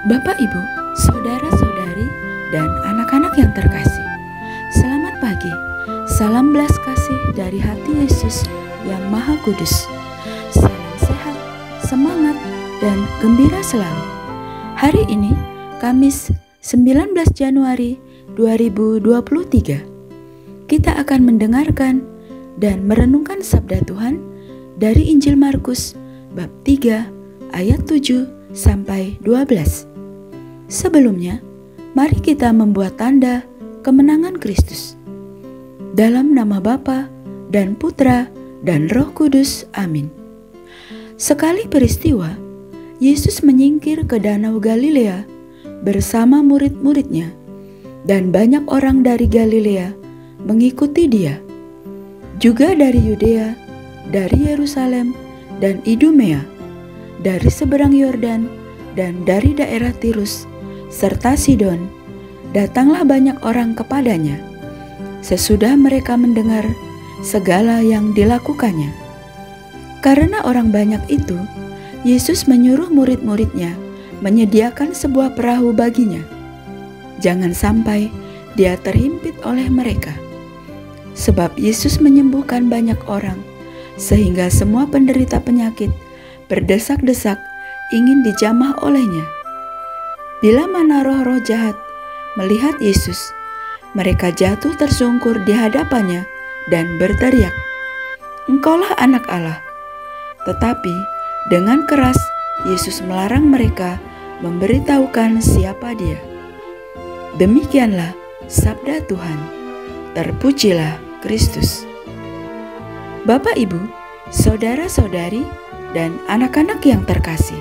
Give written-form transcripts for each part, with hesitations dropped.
Bapak, Ibu, saudara-saudari, dan anak-anak yang terkasih, selamat pagi. Salam belas kasih dari hati Yesus yang Maha Kudus. Salam sehat, semangat, dan gembira selalu. Hari ini, Kamis 19 Januari 2023, kita akan mendengarkan dan merenungkan sabda Tuhan dari Injil Markus bab 3 ayat 7 sampai 12. Sebelumnya, mari kita membuat tanda kemenangan Kristus. Dalam nama Bapa dan Putra dan Roh Kudus. Amin. Sekali peristiwa, Yesus menyingkir ke Danau Galilea bersama murid-muridnya, dan banyak orang dari Galilea mengikuti dia. Juga dari Yudea, dari Yerusalem dan Idumea, dari seberang Yordan dan dari daerah Tirus serta Sidon, datanglah banyak orang kepadanya. Sesudah mereka mendengar segala yang dilakukannya. Karena orang banyak itu, Yesus menyuruh murid-muridnya menyediakan sebuah perahu baginya. Jangan sampai dia terhimpit oleh mereka. Sebab Yesus menyembuhkan banyak orang, sehingga semua penderita penyakit berdesak-desak ingin dijamah olehnya. Bila mana roh-roh jahat melihat Yesus, mereka jatuh tersungkur di hadapannya dan berteriak, "Engkaulah Anak Allah." Tetapi dengan keras Yesus melarang mereka memberitahukan siapa dia. Demikianlah sabda Tuhan. Terpujilah Kristus. Bapak, Ibu, saudara-saudari, dan anak-anak yang terkasih,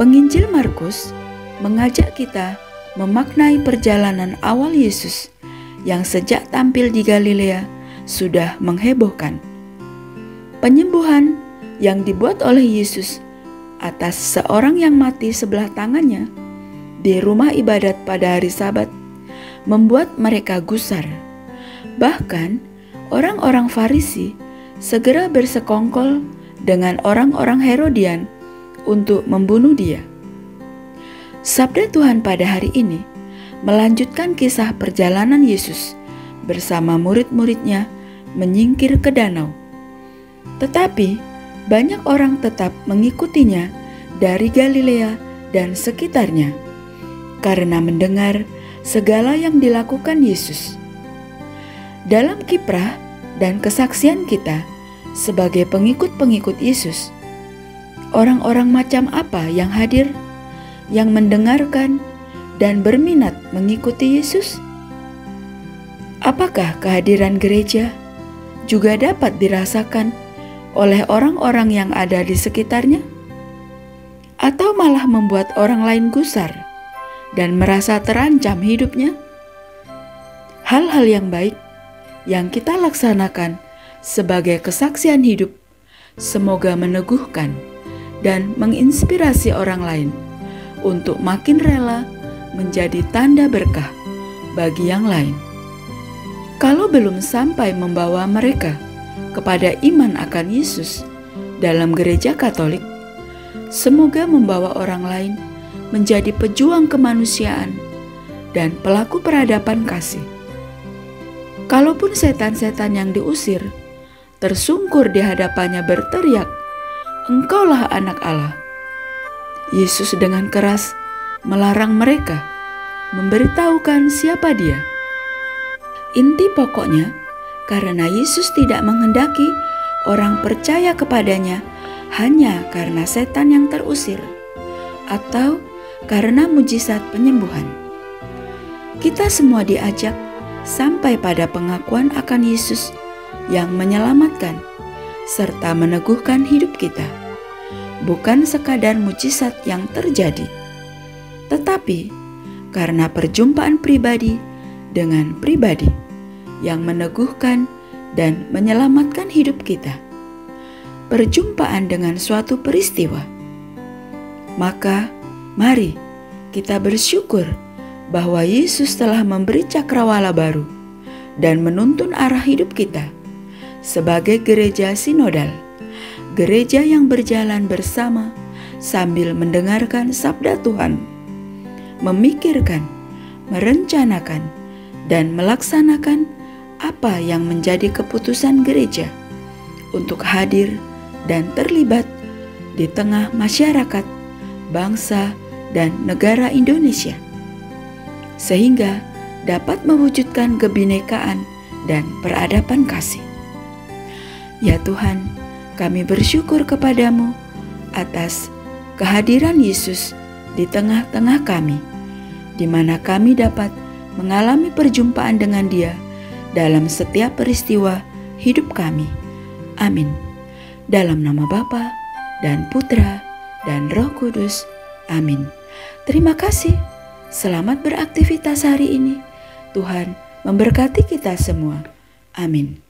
Penginjil Markus mengajak kita memaknai perjalanan awal Yesus yang sejak tampil di Galilea sudah menghebohkan. Penyembuhan yang dibuat oleh Yesus atas seorang yang mati sebelah tangannya di rumah ibadat pada hari Sabat membuat mereka gusar. Bahkan orang-orang Farisi segera bersekongkol dengan orang-orang Herodian untuk membunuh dia. Sabda Tuhan pada hari ini melanjutkan kisah perjalanan Yesus bersama murid-muridnya menyingkir ke danau. Tetapi banyak orang tetap mengikutinya dari Galilea dan sekitarnya karena mendengar segala yang dilakukan Yesus. Dalam kiprah dan kesaksian kita sebagai pengikut-pengikut Yesus, orang-orang macam apa yang hadir, yang mendengarkan dan berminat mengikuti Yesus? Apakah kehadiran gereja juga dapat dirasakan oleh orang-orang yang ada di sekitarnya? Atau malah membuat orang lain gusar dan merasa terancam hidupnya? Hal-hal yang baik yang kita laksanakan sebagai kesaksian hidup semoga meneguhkan dan menginspirasi orang lain untuk makin rela menjadi tanda berkah bagi yang lain. Kalau belum sampai membawa mereka kepada iman akan Yesus dalam gereja Katolik, semoga membawa orang lain menjadi pejuang kemanusiaan dan pelaku peradaban kasih. Kalaupun setan-setan yang diusir tersungkur di hadapannya berteriak, "Engkaulah Anak Allah," Yesus dengan keras melarang mereka memberitahukan siapa dia. Inti pokoknya, karena Yesus tidak menghendaki orang percaya kepadanya hanya karena setan yang terusir atau karena mujizat penyembuhan. Kita semua diajak sampai pada pengakuan akan Yesus yang menyelamatkan serta meneguhkan hidup kita. Bukan sekadar mujizat yang terjadi, tetapi karena perjumpaan pribadi dengan pribadi yang meneguhkan dan menyelamatkan hidup kita. Perjumpaan dengan suatu peristiwa. Maka mari kita bersyukur bahwa Yesus telah memberi cakrawala baru dan menuntun arah hidup kita sebagai gereja sinodal, gereja yang berjalan bersama sambil mendengarkan sabda Tuhan, memikirkan, merencanakan, dan melaksanakan apa yang menjadi keputusan gereja untuk hadir dan terlibat di tengah masyarakat, bangsa, dan negara Indonesia, sehingga dapat mewujudkan kebinekaan dan peradaban kasih. Ya Tuhan, kami bersyukur kepadamu atas kehadiran Yesus di tengah-tengah kami, di mana kami dapat mengalami perjumpaan dengan Dia dalam setiap peristiwa hidup kami. Amin. Dalam nama Bapa dan Putra dan Roh Kudus. Amin. Terima kasih. Selamat beraktivitas hari ini. Tuhan memberkati kita semua. Amin.